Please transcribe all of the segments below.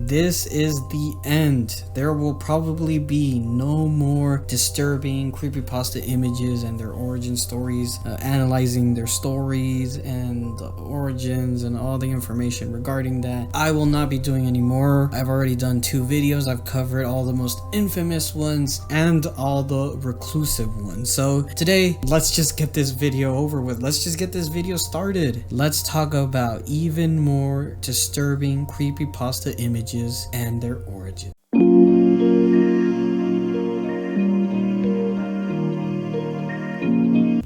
this is the end. There will probably be no more disturbing creepypasta images and their origin stories, analyzing their stories and the origins and all the information regarding that. I will not be doing anymore. I've already done 2 videos. I've covered all the most infamous ones and all the reclusive ones. So today, let's just get this video over with. Let's just get this video started. Let's talk about even more disturbing creepypasta images and their origin.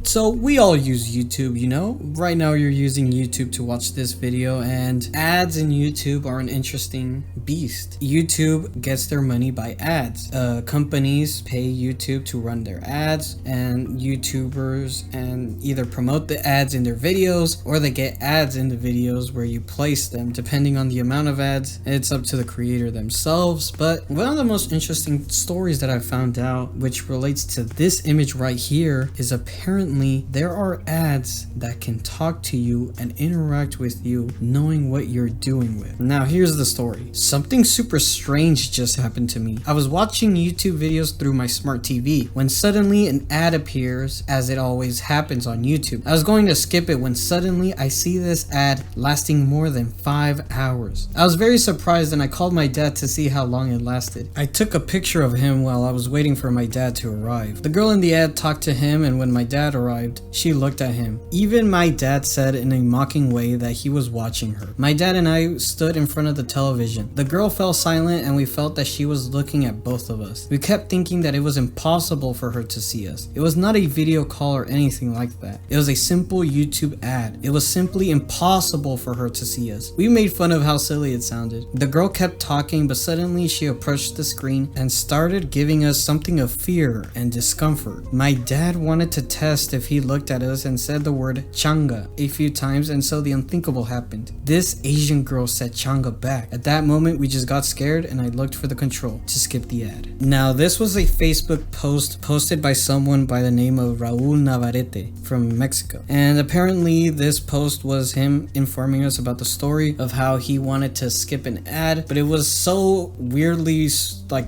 So we all use YouTube, you know? Right now you're using YouTube to watch this video, and ads in YouTube are an interesting beast. YouTube gets their money by ads. Companies pay YouTube to run their ads, and YouTubers and either promote the ads in their videos or they get ads in the videos where you place them. Depending on the amount of ads, it's up to the creator themselves. But one of the most interesting stories that I found out, which relates to this image right here, is apparently there are ads that can talk to you and interact with you knowing what you're doing with. Now here's the story. Something super strange just happened to me. I was watching YouTube videos through my smart TV when suddenly an ad appears, as it always happens on YouTube. I was going to skip it when suddenly I see this ad lasting more than 5 hours. I was very surprised and I called my dad to see how long it lasted. I took a picture of him while I was waiting for my dad to arrive. The girl in the ad talked to him, and when my dad arrived, she looked at him. Even my dad said in a mocking way that he was watching her. My dad and I stood in front of the television. The girl fell silent and we felt that she was looking at both of us. We kept thinking that it was impossible for her to see us. It was not a video call or anything like that. It was a simple YouTube ad. It was simply impossible for her to see us. We made fun of how silly it sounded. The girl kept talking, but suddenly she approached the screen and started giving us something of fear and discomfort. My dad wanted to test if he looked at us and said the word changa a few times, and so the unthinkable happened. This Asian girl said changa back. At that moment, we just got scared and I looked for the control to skip the ad. Now, this was a Facebook post posted by someone by the name of Raul Navarrete from Mexico. And apparently this post was him informing us about the story of how he wanted to skip an ad, but it was so weirdly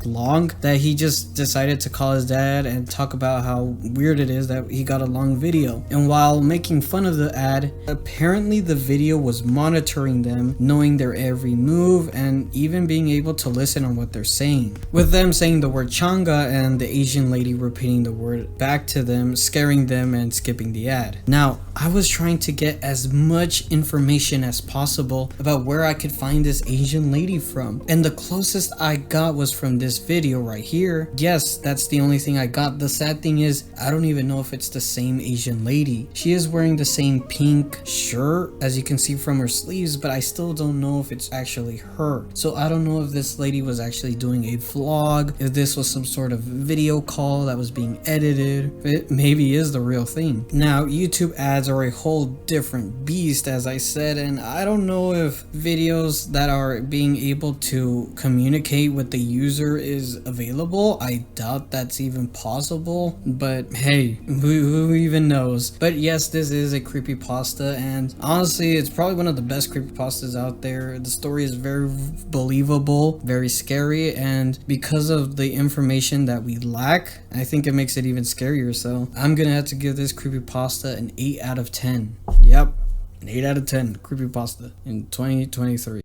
long that he just decided to call his dad and talk about how weird it is that he got a long video. And while making fun of the ad, apparently the video was monitoring them, knowing their every move, and even being able to listen on what they're saying. With them saying the word changa and the Asian lady repeating the word back to them, scaring them and skipping the ad. Now, I was trying to get as much information as possible about where I could find this Asian lady from, and the closest I got was from this video right here. Yes, that's the only thing I got. The sad thing is, I don't even know if it's the same Asian lady. She is wearing the same pink shirt as you can see from her sleeves, but I still don't know if it's actually her. So I don't know if this lady was actually doing a vlog, if this was some sort of video call that was being edited. It maybe is the real thing. Now, YouTube ads are a whole different beast, as I said, and I don't know if videos that are being able to communicate with the user is available. I doubt that's even possible, but hey, who even knows? But yes, this is a creepypasta, and honestly, it's probably one of the best creepypastas out there. The story is very believable, very scary, and because of the information that we lack, I think it makes it even scarier. So I'm gonna have to give this creepypasta an 8 out of 10. Yep, an 8 out of 10 creepypasta in 2023.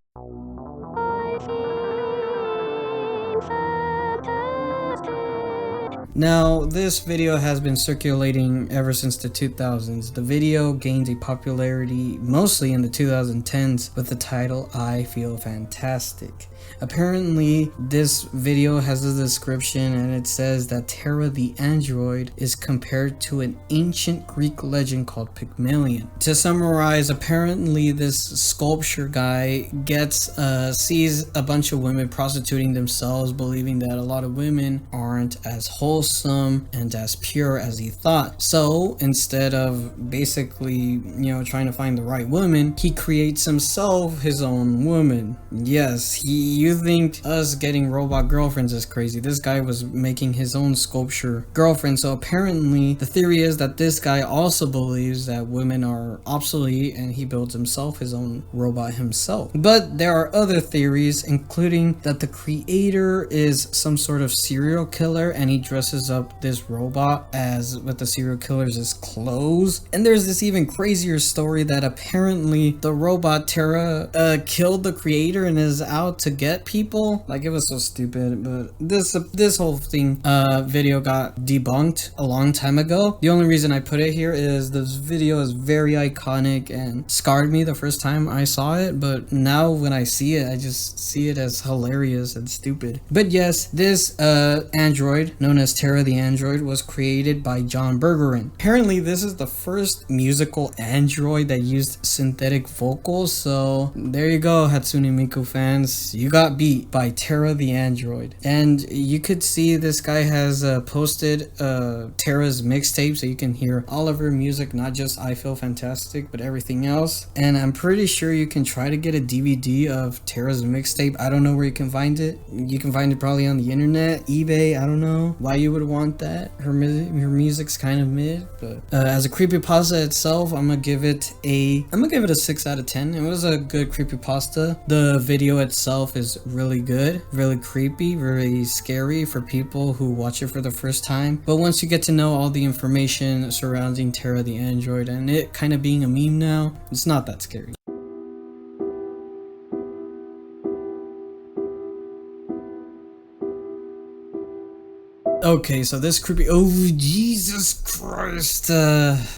Now, this video has been circulating ever since the 2000s. The video gained a popularity mostly in the 2010s with the title "I Feel Fantastic." Apparently, this video has a description and it says that Terra the android is compared to an ancient Greek legend called Pygmalion. To summarize, apparently this sculpture guy sees a bunch of women prostituting themselves, believing that a lot of women aren't as wholesome wholesome and as pure as he thought. So instead of basically, trying to find the right woman, he creates himself his own woman. Yes, you think us getting robot girlfriends is crazy. This guy was making his own sculpture girlfriend. So apparently the theory is that this guy also believes that women are obsolete and he builds himself his own robot himself. But there are other theories, including that the creator is some sort of serial killer and he dresses up this robot as with the serial killer's clothes. And there's this even crazier story that apparently the robot Terra killed the creator and is out to get people. Like, it was so stupid. But this whole thing video got debunked a long time ago. The only reason I put it here is this video is very iconic and scarred me the first time I saw it, but now when I see it, I just see it as hilarious and stupid. But yes, this android known as Terra the android was created by John Bergeron. Apparently this is the first musical android that used synthetic vocals, so there you go, Hatsune Miku fans, you got beat by Terra the android. And you could see this guy has posted Terra's mixtape, so you can hear all of her music, not just I Feel Fantastic, but everything else. And I'm pretty sure you can try to get a DVD of Terra's mixtape. I don't know where you can find it. You can find it probably on the internet, eBay. I don't know why you would want that. Her music's kind of mid, but as a creepypasta itself, I'm gonna give it a 6 out of 10. It was a good creepypasta. The video itself is really good, really creepy, very scary for people who watch it for the first time. But once you get to know all the information surrounding Terra the android and it kind of being a meme now, it's not that scary. Okay, so this oh Jesus Christ,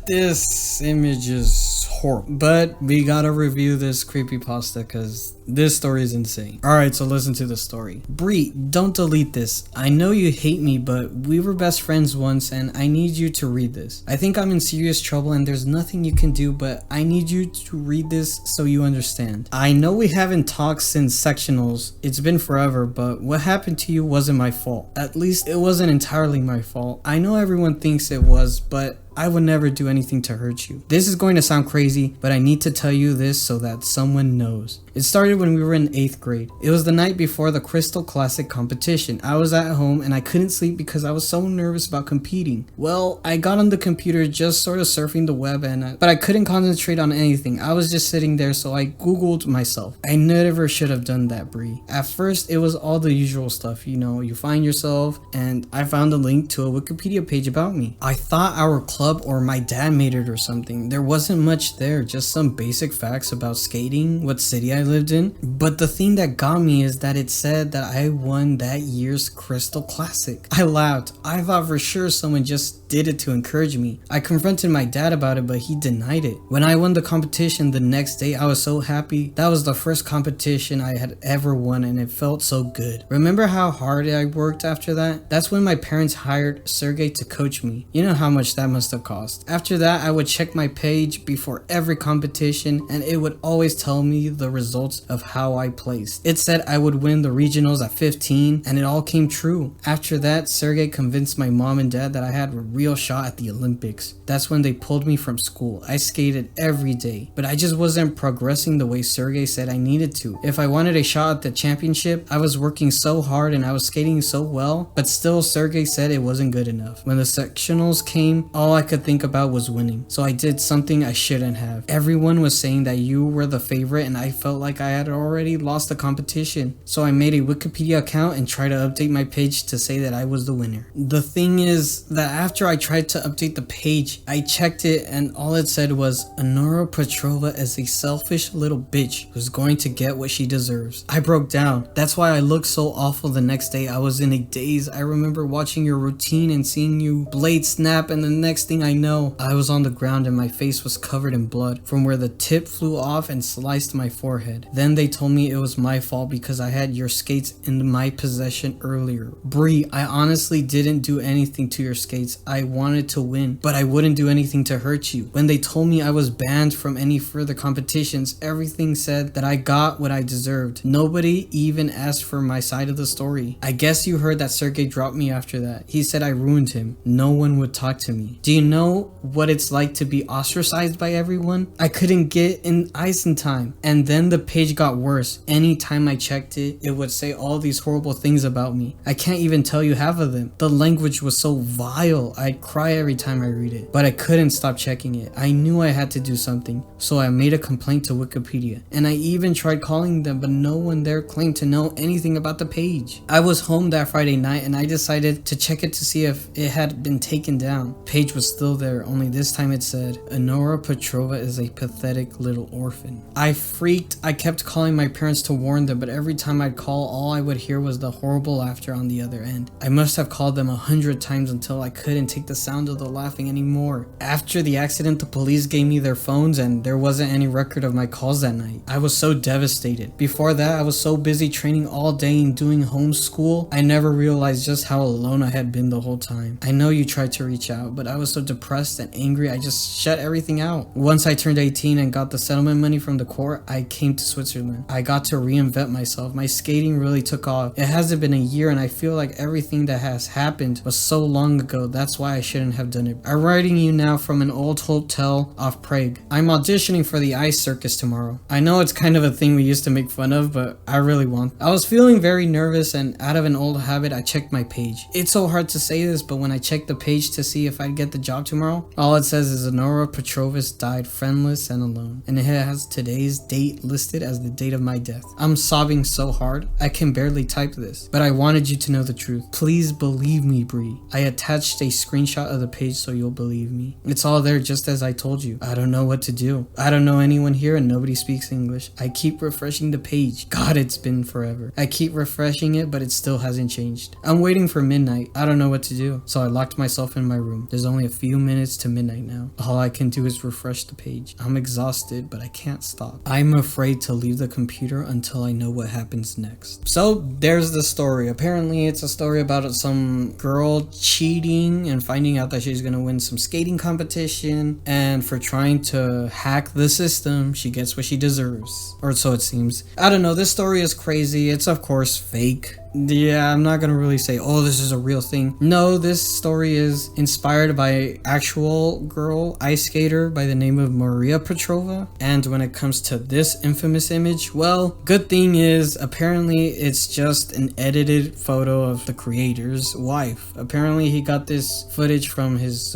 this image is horrible, but we gotta review this creepypasta because this story is insane. Alright, so listen to the story. Bree, don't delete this. I know you hate me, but we were best friends once and I need you to read this. I think I'm in serious trouble and there's nothing you can do, but I need you to read this so you understand. I know we haven't talked since sectionals. It's been forever, but what happened to you wasn't my fault. At least it wasn't entirely my fault. I know everyone thinks it was, but I would never do anything to hurt you. This is going to sound crazy, but I need to tell you this so that someone knows. It started when we were in 8th grade. It was the night before the Crystal Classic competition. I was at home and I couldn't sleep because I was so nervous about competing. Well, I got on the computer just sort of surfing the web but I couldn't concentrate on anything. I was just sitting there, so I googled myself. I never should have done that, Bree. At first, it was all the usual stuff, you find yourself, and I found a link to a Wikipedia page about me. I thought our club or my dad made it or something. There wasn't much there, just some basic facts about skating, what city I lived in. But the thing that got me is that it said that I won that year's Crystal Classic. I laughed. I thought for sure someone just did it to encourage me. I confronted my dad about it, but he denied it. When I won the competition the next day, I was so happy. That was the first competition I had ever won and it felt so good. Remember how hard I worked after that? That's when my parents hired Sergey to coach me. You know how much that must have cost. After that, I would check my page before every competition and it would always tell me the results of how I placed. It said I would win the regionals at 15 and it all came true. After that, Sergey convinced my mom and dad that I had a real shot at the Olympics. That's when they pulled me from school. I skated every day, but I just wasn't progressing the way Sergey said I needed to. If I wanted a shot at the championship, I was working so hard and I was skating so well, but still Sergey said it wasn't good enough. When the sectionals came, all I could think about was winning. So I did something I shouldn't have. Everyone was saying that you were the favorite and I felt like I had already lost the competition. So I made a Wikipedia account and tried to update my page to say that I was the winner. The thing is that after I tried to update the page, I checked it and all it said was Honora Petrova is a selfish little bitch who's going to get what she deserves. I broke down. That's why I looked so awful the next day. I was in a daze. I remember watching your routine and seeing you blade snap, and the next thing I know, I was on the ground and my face was covered in blood from where the tip flew off and sliced my forehead. Then they told me it was my fault because I had your skates in my possession earlier. Bree, I honestly didn't do anything to your skates. I I wanted to win, but I wouldn't do anything to hurt you. When they told me I was banned from any further competitions, everything said that I got what I deserved. Nobody even asked for my side of the story. I guess you heard that Sergey dropped me after that. He said I ruined him. No one would talk to me. Do you know what it's like to be ostracized by everyone? I couldn't get in ice in time. And then the page got worse. Anytime I checked it, it would say all these horrible things about me. I can't even tell you half of them. The language was so vile. I'd cry every time I read it. But I couldn't stop checking it. I knew I had to do something. So I made a complaint to Wikipedia. And I even tried calling them, but no one there claimed to know anything about the page. I was home that Friday night and I decided to check it to see if it had been taken down. Page was still there, only this time it said, Anora Petrova is a pathetic little orphan. I freaked. I kept calling my parents to warn them, but every time I'd call, all I would hear was the horrible laughter on the other end. I must have called them 100 times until I couldn't take the sound of the laughing anymore. After the accident, the police gave me their phones and there wasn't any record of my calls that night. I was so devastated. Before that, I was so busy training all day and doing homeschool, I never realized just how alone I had been the whole time. I know you tried to reach out, but I was so depressed and angry I just shut everything out. Once I turned 18 and got the settlement money from the court, I came to Switzerland. I got to reinvent myself. My skating really took off. It hasn't been a year and I feel like everything that has happened was so long ago. That's why I shouldn't have done it. I'm writing you now from an old hotel off Prague. I'm auditioning for the ice circus tomorrow. I know it's kind of a thing we used to make fun of, but I really want. I was feeling very nervous and out of an old habit, I checked my page. It's so hard to say this, but when I checked the page to see if I'd get the job tomorrow, all it says is Anora Petrovas died friendless and alone. And it has today's date listed as the date of my death. I'm sobbing so hard, I can barely type this. But I wanted you to know the truth. Please believe me, Bree. I attached a screenshot of the page so you'll believe me. It's all there just as I told you. I don't know what to do. I don't know anyone here and nobody speaks English. I keep refreshing the page. God, it's been forever. I keep refreshing it, but it still hasn't changed. I'm waiting for midnight. I don't know what to do. So I locked myself in my room. There's only a few minutes to midnight now. All I can do is refresh the page. I'm exhausted, but I can't stop. I'm afraid to leave the computer until I know what happens next. So there's the story. Apparently it's a story about some girl cheating and finding out that she's gonna win some skating competition, and for trying to hack the system, she gets what she deserves. Or so it seems. I don't know, this story is crazy. It's of course fake. Yeah, I'm not gonna really say, oh, this is a real thing. No, this story is inspired by actual girl ice skater by the name of Maria Petrova. And when it comes to this infamous image, well, good thing is apparently it's just an edited photo of the creator's wife. Apparently he got this footage from his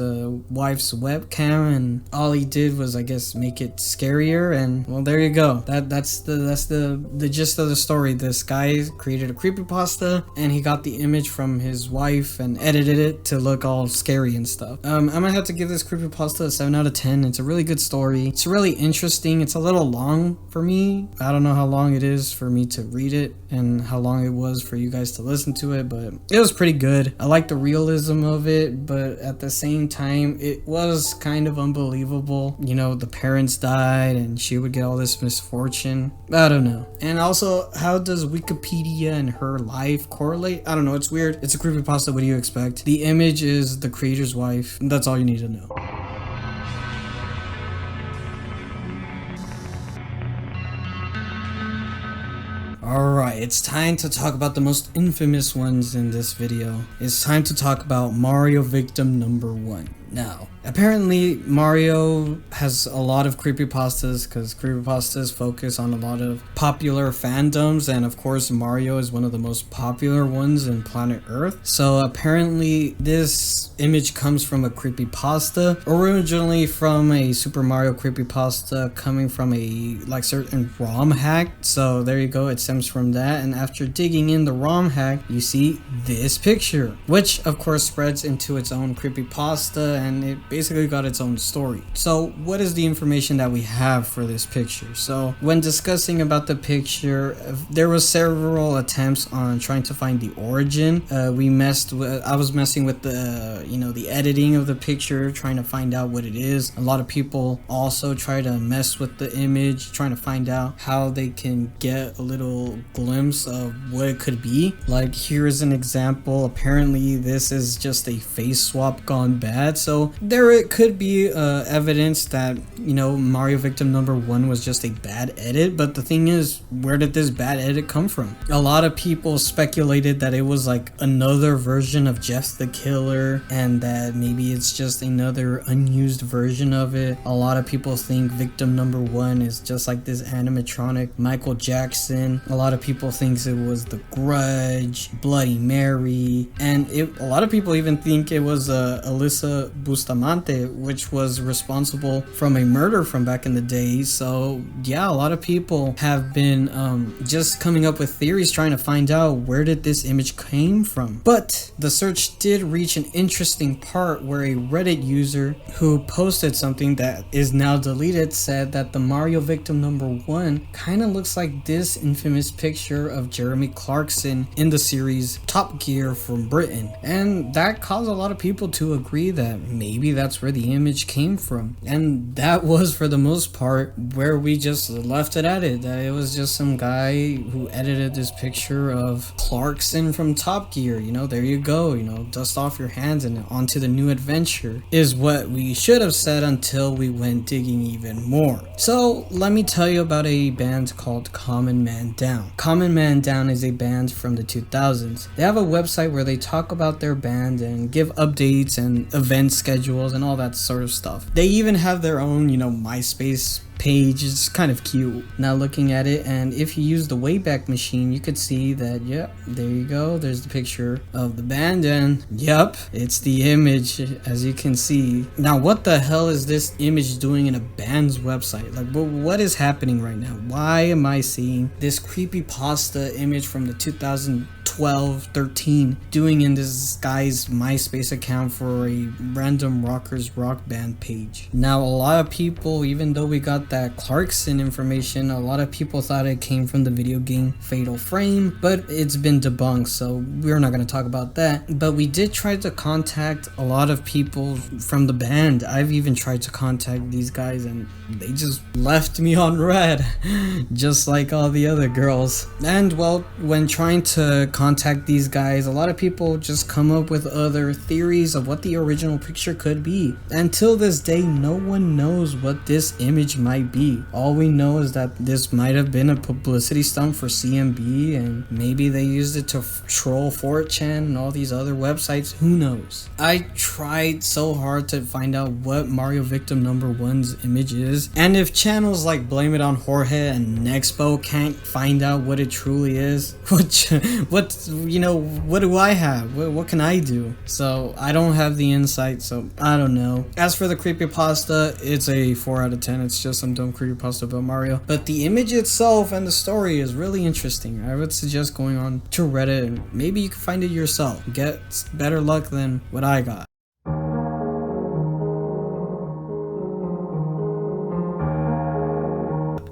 wife's webcam, and all he did was, I guess, make it scarier. And well, there you go. That's the gist of the story. This guy created a creepypasta, and he got the image from his wife and edited it to look all scary and stuff. I'm gonna have to give this creepypasta a 7 out of 10. It's a really good story. It's really interesting. It's a little long for me. I don't know how long it is for me to read it and how long it was for you guys to listen to it, but it was pretty good. I like the realism of it, but at the same time, it was kind of unbelievable. You know, the parents died and she would get all this misfortune. I don't know. And also, how does Wikipedia and her life correlate? I don't know, it's weird. It's a creepypasta, what do you expect? The image is the creator's wife. That's all you need to know. Alright, it's time to talk about the most infamous ones in this video. It's time to talk about Mario victim number 1. Now, apparently Mario has a lot of creepypastas because creepypastas focus on a lot of popular fandoms, and of course Mario is one of the most popular ones in planet Earth. So apparently this image comes from a creepypasta, originally from a Super Mario creepypasta coming from a certain ROM hack. So there you go, it stems from that, and after digging in the ROM hack, you see this picture, which of course spreads into its own creepypasta, and it basically got its own story. So what is the information that we have for this picture? So when discussing about the picture, there was several attempts on trying to find the origin. I was messing with the the editing of the picture, trying to find out what it is. A lot of people also try to mess with the image, trying to find out how they can get a little glimpse of what it could be. Like, here is an example. Apparently this is just a face swap gone bad, so there it could be evidence that Mario Victim number 1 was just a bad edit. But the thing is, where did this bad edit come from? A lot of people speculated that it was like another version of Jeff the Killer, and that maybe it's just another unused version of it. A lot of people think Victim number 1 is just like this animatronic Michael Jackson. A lot of people think it was The Grudge, Bloody Mary, and a lot of people even think it was Alyssa Bustamante, which was responsible from a murder from back in the day. So yeah, a lot of people have been just coming up with theories trying to find out where did this image came from. But the search did reach an interesting part where a Reddit user who posted something that is now deleted said that the Mario Victim number 1 kind of looks like this infamous picture of Jeremy Clarkson in the series Top Gear from Britain, and that caused a lot of people to agree that maybe that's where the image came from. And that was, for the most part, where we just left it at it, that it was just some guy who edited this picture of Clarkson from Top Gear. There you go, dust off your hands and on to the new adventure, is what we should have said until we went digging even more. So let me tell you about a band called Common Man Down. Common Man Down is a band from the 2000s. They have a website where they talk about their band and give updates and event schedules and all that sort of stuff. They even have their own, MySpace page. It's kind of cute now looking at it, and if you use the Wayback Machine, you could see that, yep, there you go, there's the picture of the band, and yep, it's the image, as you can see. Now, what the hell is this image doing in a band's website? Like, what is happening right now? Why am I seeing this creepypasta image from the 2012-13 doing in this guy's MySpace account for a random rockers rock band page? Now, a lot of people, even though we got that Clarkson information, a lot of people thought it came from the video game Fatal Frame, but it's been debunked, so we're not going to talk about that. But we did try to contact a lot of people from the band. I've even tried to contact these guys and they just left me on red, just like all the other girls. And well, when trying to contact these guys, a lot of people just come up with other theories of what the original picture could be. Until this day, no one knows what this image might be. All we know is that this might have been a publicity stunt for CMB, and maybe they used it to troll 4chan and all these other websites. Who knows? I tried so hard to find out what Mario Victim number 1's image is, and if channels like Blame It on Jorge and Nexpo can't find out what it truly is, what do I have? What can I do? So I don't have the insight, so I don't know. As for the creepypasta, it's a 4 out of 10. It's just some dumb creepypasta about Mario, but the image itself and the story is really interesting. I would suggest going on to Reddit and maybe you can find it yourself. Get better luck than what I got.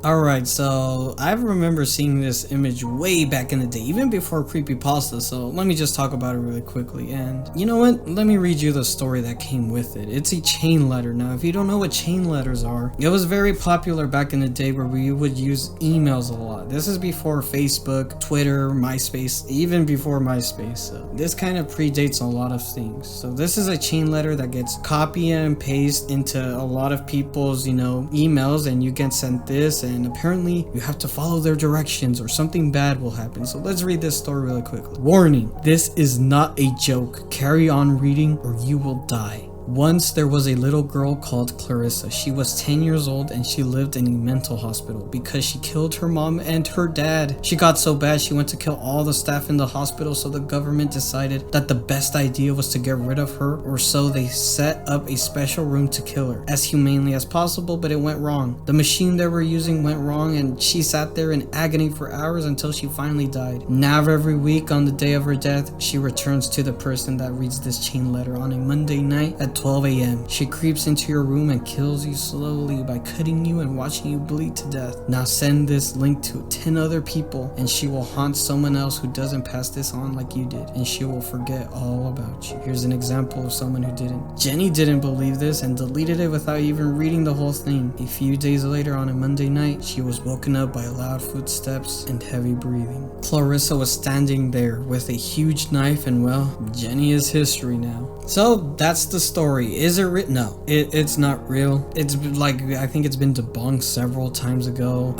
Alright, so I remember seeing this image way back in the day, even before Creepypasta, so let me just talk about it really quickly. And you know what? Let me read you the story that came with it. It's a chain letter. Now, if you don't know what chain letters are, it was very popular back in the day where we would use emails a lot. This is before Facebook, Twitter, MySpace, even before MySpace. So this kind of predates a lot of things. So this is a chain letter that gets copy and paste into a lot of people's, emails, and you get sent this, and apparently you have to follow their directions or something bad will happen. So let's read this story really quickly. Warning, this is not a joke. Carry on reading or you will die. Once there was a little girl called Clarissa. She was 10 years old and she lived in a mental hospital because she killed her mom and her dad. She got so bad she went to kill all the staff in the hospital, so the government decided that the best idea was to get rid of her, or so they set up a special room to kill her as humanely as possible, but it went wrong. The machine they were using went wrong and she sat there in agony for hours until she finally died. Now every week on the day of her death, she returns to the person that reads this chain letter on a Monday night at 12 a.m. She creeps into your room and kills you slowly by cutting you and watching you bleed to death. Now send this link to 10 other people and she will haunt someone else who doesn't pass this on like you did, and she will forget all about you. Here's an example of someone who didn't. Jenny didn't believe this and deleted it without even reading the whole thing. A few days later, on a Monday night, she was woken up by loud footsteps and heavy breathing. Clarissa was standing there with a huge knife, and well, Jenny is history now. So that's the story. Is it real? No, it's not real. It's like, I think it's been debunked several times ago.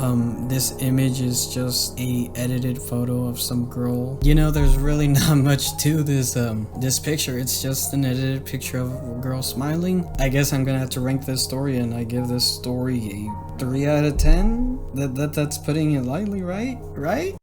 This image is just a edited photo of some girl. You know, there's really not much to this this picture. It's just an edited picture of a girl smiling. I guess I'm gonna have to rank this story, and I give this story a 3 out of 10. That's putting it lightly, right? Right?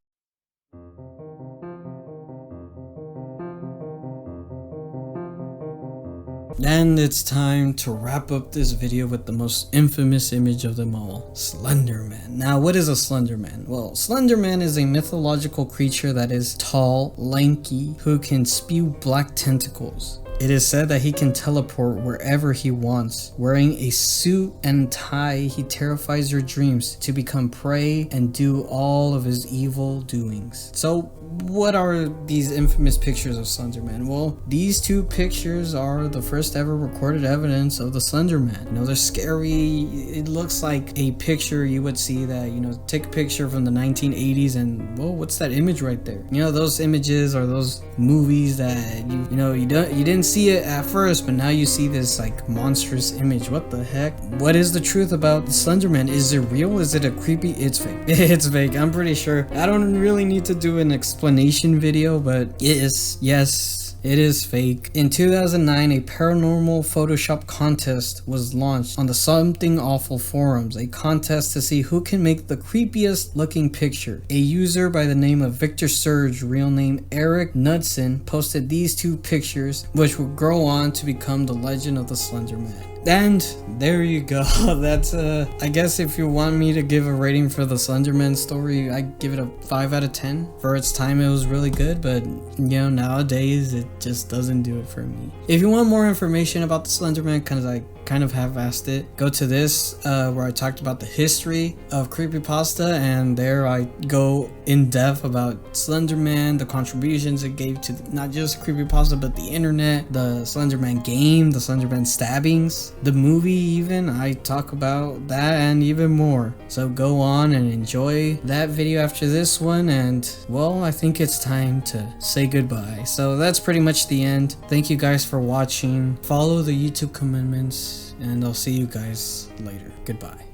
And it's time to wrap up this video with the most infamous image of them all, Slenderman. Now, what is a Slenderman? Well, Slenderman is a mythological creature that is tall, lanky, who can spew black tentacles. It is said that he can teleport wherever he wants. Wearing a suit and tie, he terrifies your dreams to become prey and do all of his evil doings. So, what are these infamous pictures of Slenderman? Well, these two pictures are the first ever recorded evidence of the Slenderman. You know, they're scary. It looks like a picture you would see that, you know, take a picture from the 1980s and, whoa, what's that image right there? You know, those images are those movies that you didn't see it at first, but now you see this like monstrous image. What the heck? What is the truth about the Slenderman? Is it real? Is it a creepy? It's fake. It's fake. I'm pretty sure. I don't really need to do an explanation video, but it is, yes, it is fake. In 2009, a paranormal Photoshop contest was launched on the Something Awful forums, a contest to see who can make the creepiest looking picture. A user by the name of Victor Surge, real name Eric Knudsen, posted these two pictures, which would grow on to become the legend of the Slenderman. And there you go. That's I guess if you want me to give a rating for the Slenderman story, I give it a 5 out of 10. For its time, it was really good, but you know, nowadays it just doesn't do it for me. If you want more information about the Slenderman, because I kind of half-assed it, go to this where I talked about the history of Creepypasta, and there I go in depth about Slenderman, the contributions it gave to not just Creepypasta but the internet, the Slenderman game, the Slenderman stabbings, the movie even. I talk about that and even more. So go on and enjoy that video after this one, and well, I think it's time to say goodbye. So that's pretty much the end. Thank you guys for watching. Follow the YouTube commandments, and I'll see you guys later. Goodbye.